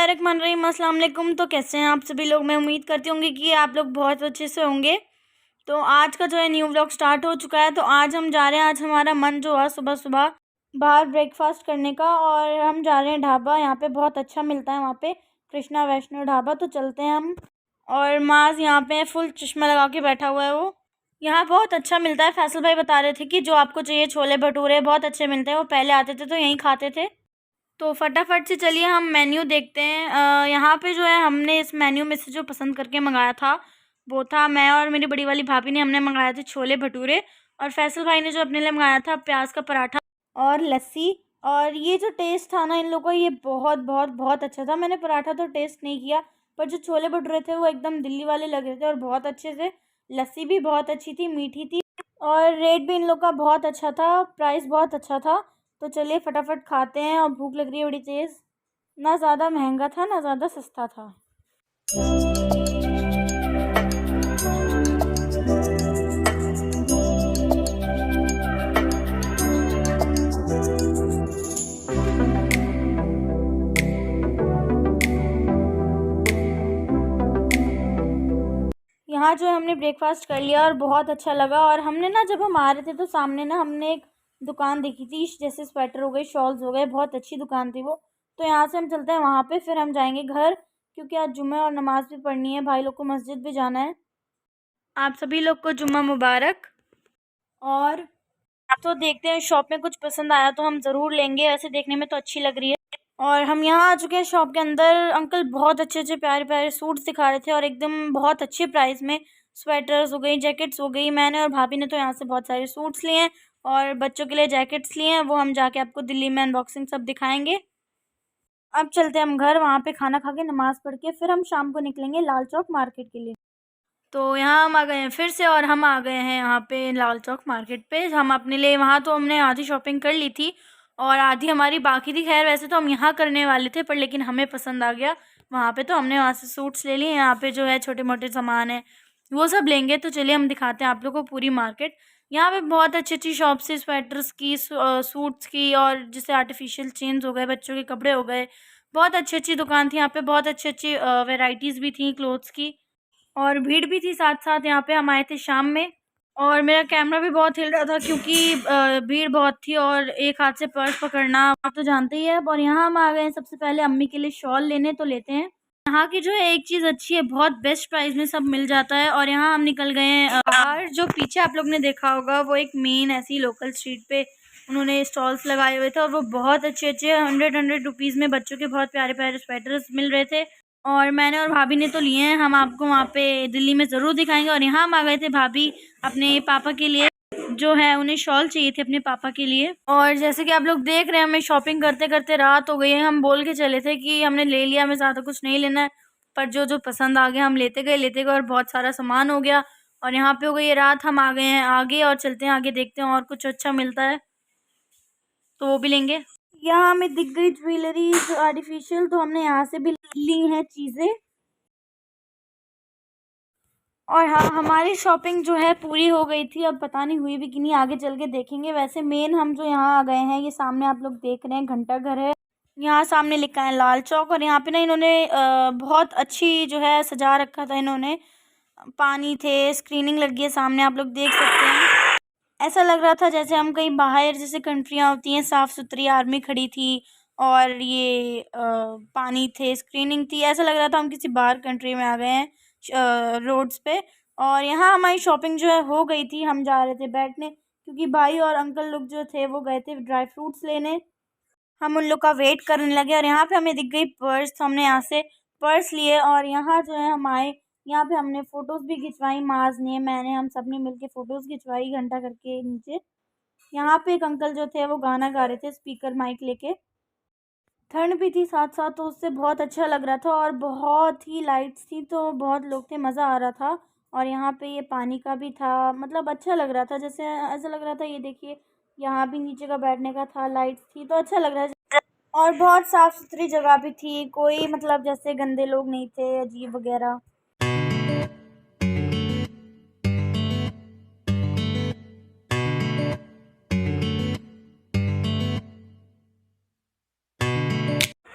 बिस्मिल्लाहिर्रहमानिर्रहीम। अस्सलाम वालेकुम। तो कैसे हैं आप सभी लोग? मैं उम्मीद करती हूँ कि आप लोग बहुत अच्छे से होंगे। तो आज का जो है न्यू व्लॉग स्टार्ट हो चुका है। तो आज हम जा रहे हैं, आज हमारा मन जो है सुबह सुबह बाहर ब्रेकफास्ट करने का, और हम जा रहे हैं ढाबा। यहाँ पे बहुत अच्छा मिलता है, वहाँ पे कृष्णा वैष्णो ढाबा। तो चलते हैं हम। और माज यहाँ पे फुल चश्मा लगा के बैठा हुआ है वो। यहाँ बहुत अच्छा मिलता है। फैसल भाई बता रहे थे कि जो आपको चाहिए छोले भटूरे बहुत अच्छे मिलते हैं। वो पहले आते थे तो यहीं खाते थे। तो फटाफट से चलिए हम मेन्यू देखते हैं। यहाँ पे जो है हमने इस मेन्यू में से जो पसंद करके मंगाया था वो था, मैं और मेरी बड़ी वाली भाभी ने हमने मंगाए थे छोले भटूरे, और फैसल भाई ने जो अपने लिए मंगाया था प्याज का पराठा और लस्सी। और ये जो टेस्ट था ना इन लोगों का, ये बहुत बहुत बहुत अच्छा था। मैंने पराठा तो टेस्ट नहीं किया, पर जो छोले भटूरे थे वो एकदम दिल्ली वाले लग रहे थे और बहुत अच्छे से। लस्सी भी बहुत अच्छी थी, मीठी थी, और रेट भी इन लोग का बहुत अच्छा था, प्राइस बहुत अच्छा था। तो चलिए फटाफट खाते हैं, और भूख लग रही है बड़ी तेज़। ना ज़्यादा महंगा था ना ज़्यादा सस्ता था। यहाँ जो है हमने ब्रेकफास्ट कर लिया और बहुत अच्छा लगा। और हमने ना, जब हम आ रहे थे तो सामने ना हमने एक दुकान देखी थी, जैसे स्वेटर हो गए, शॉल्स हो गए, बहुत अच्छी दुकान थी वो। तो यहाँ से हम चलते हैं वहाँ पे, फिर हम जाएंगे घर, क्योंकि आज जुम्मे और नमाज भी पढ़नी है, भाई लोग को मस्जिद भी जाना है। आप सभी लोग को जुम्मा मुबारक। और तो देखते हैं, शॉप में कुछ पसंद आया तो हम ज़रूर लेंगे, वैसे देखने में तो अच्छी लग रही है। और हम यहाँ आ चुके हैं शॉप के अंदर। अंकल बहुत अच्छे अच्छे प्यारे प्यारे सूट्स दिखा रहे थे, और एकदम बहुत अच्छे प्राइस में। स्वेटर्स हो गई, जैकेट्स हो गई। मैंने और भाभी ने तो यहाँ से बहुत सारे सूट्स लिए हैं, और बच्चों के लिए जैकेट्स लिए हैं। वो हम जाके आपको दिल्ली में अनबॉक्सिंग सब दिखाएंगे। अब चलते हैं हम घर, वहाँ पे खाना खा के नमाज़ पढ़ के फिर हम शाम को निकलेंगे लाल चौक मार्केट के लिए। तो यहाँ हम आ गए हैं फिर से, और हम आ गए हैं यहाँ पे लाल चौक मार्केट पे। हम अपने लिए, वहाँ तो हमने आधी शॉपिंग कर ली थी और आधी हमारी बाकी थी। खैर वैसे तो हम यहाँ करने वाले थे, पर लेकिन हमें पसंद आ गया वहाँ पे, तो हमने वहाँ से सूट्स ले लिए। यहाँ पे जो है छोटे मोटे सामान है वो सब लेंगे। तो चलिए हम दिखाते हैं आप लोगों को पूरी मार्केट। यहाँ पे बहुत अच्छी अच्छी शॉप्स है, स्वेटर्स की, सूट्स की, और जैसे आर्टिफिशियल चेन्स हो गए, बच्चों के कपड़े हो गए। बहुत अच्छी अच्छी दुकान थी यहाँ पे, बहुत अच्छी अच्छी वेराइटीज़ भी थी क्लोथ्स की। और भीड़ भी थी साथ साथ। यहाँ पे हम आए थे शाम में, और मेरा कैमरा भी बहुत हिल रहा था क्योंकि भीड़ बहुत थी, और एक हाथ से पर्स पकड़ना आप तो जानते ही है। और यहाँ हम आ गए हैं सबसे पहले अम्मी के लिए शॉल लेने, तो लेते हैं। यहाँ की जो है एक चीज़ अच्छी है, बहुत बेस्ट प्राइस में सब मिल जाता है। और यहाँ हम निकल गए हैं बाहर। जो पीछे आप लोग ने देखा होगा वो एक मेन ऐसी लोकल स्ट्रीट पे उन्होंने स्टॉल्स लगाए हुए थे, और वो बहुत अच्छे अच्छे 100 रुपीज़ में बच्चों के बहुत प्यारे प्यारे स्वेटर्स मिल रहे थे। और मैंने और भाभी ने तो लिए हैं, हम आपको वहाँ पे दिल्ली में ज़रूर दिखाएंगे। और यहाँ हम आ गए थे भाभी अपने पापा के लिए, जो है उन्हें शॉल चाहिए थे अपने पापा के लिए। और जैसे कि आप लोग देख रहे हैं, हमें शॉपिंग करते करते रात हो गई है। हम बोल के चले थे कि हमने ले लिया, हमें ज़्यादा कुछ नहीं लेना है, पर जो जो पसंद आ गया हम लेते गए और बहुत सारा सामान हो गया। और यहाँ पे हो गई है रात, हम आ गए हैं आगे, और चलते हैं आगे, देखते हैं और कुछ अच्छा मिलता है तो वो भी लेंगे। यहाँ हमें दिख गई ज्वेलरी आर्टिफिशियल, तो हमने यहाँ से भी ली हैं चीज़ें। और हाँ, हमारी शॉपिंग जो है पूरी हो गई थी, अब पता नहीं हुई भी कि नहीं, आगे चल के देखेंगे। वैसे मेन हम जो यहाँ आ गए हैं, ये सामने आप लोग देख रहे हैं घंटा घर है, यहाँ सामने लिखा है लाल चौक। और यहाँ पे ना इन्होंने बहुत अच्छी जो है सजा रखा था इन्होंने। पानी थे, स्क्रीनिंग लगी है सामने, आप लोग देख सकते हैं। ऐसा लग रहा था जैसे हम कहीं बाहर, जैसे कंट्रियाँ होती हैं साफ़ सुथरी, आर्मी खड़ी थी, और ये पानी थे, स्क्रीनिंग थी, ऐसा लग रहा था हम किसी बाहर कंट्री में आ गए हैं रोड्स पे। और यहाँ हमारी शॉपिंग जो है हो गई थी, हम जा रहे थे बैठने, क्योंकि भाई और अंकल लोग जो थे वो गए थे ड्राई फ्रूट्स लेने। हम उन लोग का वेट करने लगे, और यहाँ पे हमें दिख गई पर्स, तो हमने यहाँ से पर्स लिए। और यहाँ जो है हम आए, यहाँ पे हमने फ़ोटोज़ भी खिंचवाई, माज ने, मैंने, हम सब ने मिलके फ़ोटोज़ खिंचवाई घंटा घर के नीचे। यहाँ पे एक अंकल जो थे वो गाना गा रहे थे स्पीकर माइक लेके। ठंड भी थी साथ साथ, तो उससे बहुत अच्छा लग रहा था, और बहुत ही लाइट्स थी, तो बहुत लोग थे, मज़ा आ रहा था। और यहाँ पे ये पानी का भी था, मतलब अच्छा लग रहा था, जैसे ऐसा लग रहा था, ये देखिए यहाँ भी नीचे का बैठने का था, लाइट्स थी, तो अच्छा लग रहा है। और बहुत साफ़ सुथरी जगह भी थी, कोई मतलब जैसे गंदे लोग नहीं थे, अजीब वगैरह।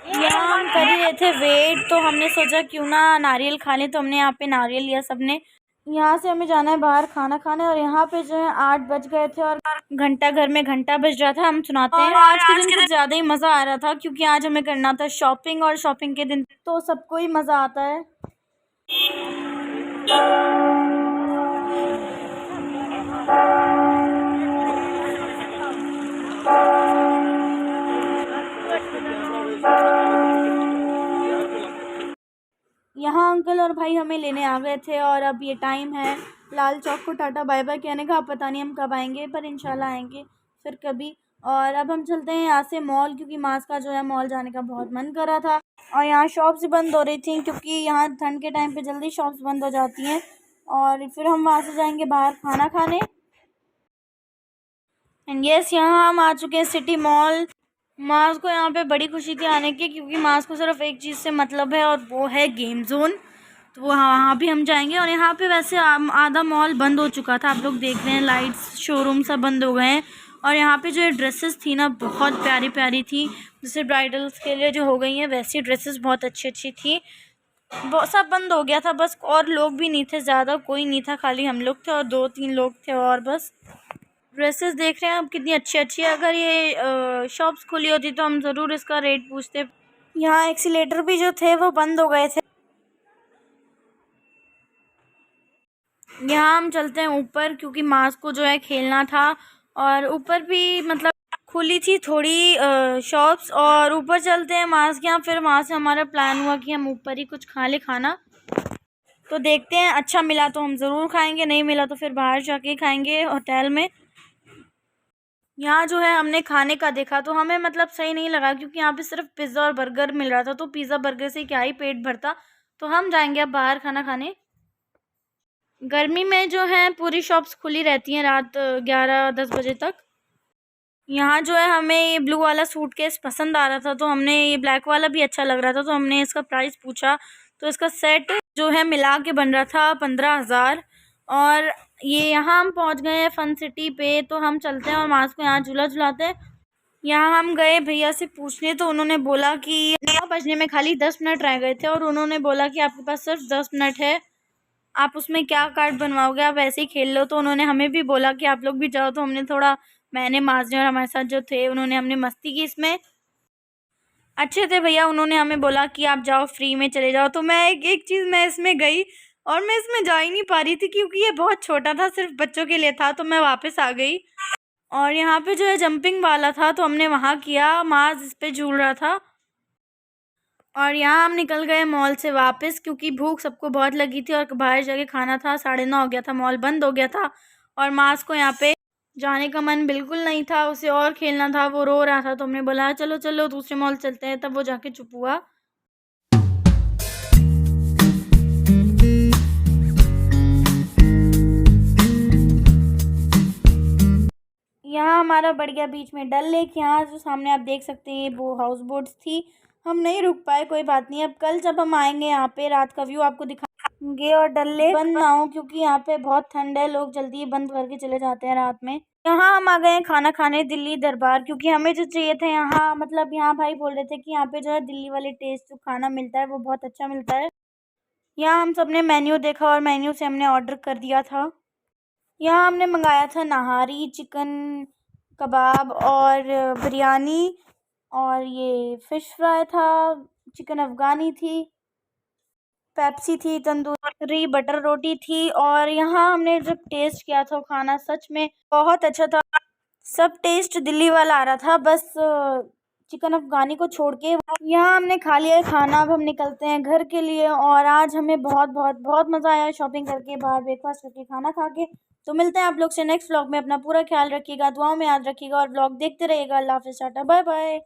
यहाँ हम कर ही रहे थे वेट, तो हमने सोचा क्यों ना नारियल खा लें, तो हमने यहाँ पे नारियल लिया सबने। यहाँ से हमें जाना है बाहर खाना खाने, और यहाँ पे जो है 8 बज गए थे और घंटा घर में घंटा बज रहा था। हम सुनाते हैं। आज के दिन कुछ ज़्यादा ही मज़ा आ रहा था, क्योंकि आज हमें करना था शॉपिंग, और शॉपिंग के दिन तो सबको ही मज़ा आता है। यहाँ अंकल और भाई हमें लेने आ गए थे, और अब ये टाइम है लाल चौक को टाटा बाय बाय कहने का। पता नहीं हम कब आएंगे, पर इंशाल्लाह आएंगे फिर कभी। और अब हम चलते हैं यहाँ से मॉल, क्योंकि मास का जो है मॉल जाने का बहुत मन कर रहा था, और यहाँ शॉप्स बंद हो रही थी, क्योंकि यहाँ ठंड के टाइम पे जल्दी शॉप्स बंद हो जाती हैं। और फिर हम वहाँ से जाएंगे बाहर खाना खाने। एंड यस, यहाँ हम आ चुके हैं सिटी मॉल। मास को यहाँ पे बड़ी खुशी थी आने की, क्योंकि मास को सिर्फ एक चीज़ से मतलब है, और वो है गेम जोन। तो वहाँ भी हम जाएंगे। और यहाँ पे वैसे आधा मॉल बंद हो चुका था, आप लोग देख रहे हैं, लाइट्स शोरूम सब बंद हो गए हैं। और यहाँ पे जो ड्रेसेस थी ना, बहुत प्यारी प्यारी थी, जैसे ब्राइडल्स के लिए जो हो गई हैं वैसी ड्रेसेस बहुत अच्छी अच्छी थी। वो सब बंद हो गया था बस, और लोग भी नहीं थे ज़्यादा, कोई नहीं था, खाली हम लोग थे और 2-3 लोग थे और बस। ड्रेसेस देख रहे हैं अब कितनी अच्छी अच्छी है। अगर ये शॉप्स खुली होती तो हम ज़रूर इसका रेट पूछते। यहाँ एक्सीलेटर भी जो थे वो बंद हो गए थे। यहाँ हम चलते हैं ऊपर, क्योंकि मास को जो है खेलना था, और ऊपर भी मतलब खुली थी थोड़ी शॉप्स। और ऊपर चलते हैं मास के यहाँ। फिर वहाँ से हमारा प्लान हुआ कि हम ऊपर ही कुछ खा ले खाना। तो देखते हैं, अच्छा मिला तो हम ज़रूर खाएंगे, नहीं मिला तो फिर बाहर जाके खाएंगे होटल में। यहाँ जो है हमने खाने का देखा तो हमें मतलब सही नहीं लगा, क्योंकि यहाँ पे सिर्फ पिज़्ज़ा और बर्गर मिल रहा था, तो पिज़्ज़ा बर्गर से क्या ही पेट भरता। तो हम जाएंगे अब बाहर खाना खाने। गर्मी में जो है पूरी शॉप्स खुली रहती हैं रात 11-10 बजे तक। यहाँ जो है हमें ये ब्लू वाला सूटकेस पसंद आ रहा था, तो हमने ये ब्लैक वाला भी अच्छा लग रहा था, तो हमने इसका प्राइस पूछा। तो इसका सेट जो है मिला के बन रहा था 15,000। और ये यहाँ हम पहुँच गए हैं फन सिटी पे, तो हम चलते हैं और मास को यहाँ झूला झुलाते हैं। यहाँ हम गए भैया से पूछने, तो उन्होंने बोला कि 9 बजने में खाली 10 मिनट रह गए थे, और उन्होंने बोला कि आपके पास सिर्फ 10 मिनट है, आप उसमें क्या कार्ड बनवाओगे, आप ऐसे ही खेल लो। तो उन्होंने हमें भी बोला कि आप लोग भी जाओ, तो हमने थोड़ा, मैंने, माज़ी और हमारे साथ जो थे उन्होंने, हमने मस्ती की इसमें। अच्छे थे भैया, उन्होंने हमें बोला कि आप जाओ फ्री में चले जाओ। तो मैं एक चीज़, मैं इसमें गई और मैं इसमें जा ही नहीं पा रही थी, क्योंकि ये बहुत छोटा था, सिर्फ बच्चों के लिए था, तो मैं वापस आ गई। और यहाँ पे जो है जंपिंग वाला था, तो हमने वहाँ किया, माज इस पे झूल रहा था। और यहाँ हम निकल गए मॉल से वापस, क्योंकि भूख सबको बहुत लगी थी और बाहर जाके खाना था। 9:30 हो गया था, मॉल बंद हो गया था, और माज को यहाँ पे जाने का मन बिल्कुल नहीं था, उसे और खेलना था, वो रो रहा था। तो हमने बोला चलो चलो दूसरे मॉल चलते हैं, तब वो जाके चुप हुआ। यहाँ हमारा बढ़ गया बीच में डल लेक। यहाँ जो सामने आप देख सकते हैं वो हाउस बोट्स थी, हम नहीं रुक पाए, कोई बात नहीं। अब कल जब हम आएंगे यहाँ पे रात का व्यू आपको दिखाएंगे, और डल लेक बंद ना हो, क्योंकि यहाँ पे बहुत ठंड है, लोग जल्दी ही बंद करके चले जाते हैं रात में। यहाँ हम आ गए हैं खाना खाने दिल्ली दरबार, क्योंकि हमें जो चाहिए था यहाँ, मतलब यहाँ भाई बोल रहे थे कि यहाँ पे जो है दिल्ली वाले टेस्ट जो खाना मिलता है वो बहुत अच्छा मिलता है। यहाँ हम सब ने मेन्यू देखा और मेन्यू से हमने ऑर्डर कर दिया था। यहाँ हमने मंगाया था नहारी, चिकन कबाब और बिरयानी, और ये फ़िश फ्राई था, चिकन अफ़गानी थी, पेप्सी थी, तंदूरी बटर रोटी थी। और यहाँ हमने जब टेस्ट किया था खाना, सच में बहुत अच्छा था, सब टेस्ट दिल्ली वाला आ रहा था, बस चिकन अफ़गानी को छोड़ के। यहाँ हमने खा लिया है खाना, अब हम निकलते हैं घर के लिए। और आज हमें बहुत बहुत बहुत मज़ा आया शॉपिंग करके, बाहर ब्रेकफास्ट करके, खाना खा के। तो मिलते हैं आप लोग से नेक्स्ट व्लॉग में। अपना पूरा ख्याल रखिएगा, दुआओं में याद रखिएगा, और व्लॉग देखते रहिएगा। अल्लाह हाफ़िज़, टाटा बाय बाय।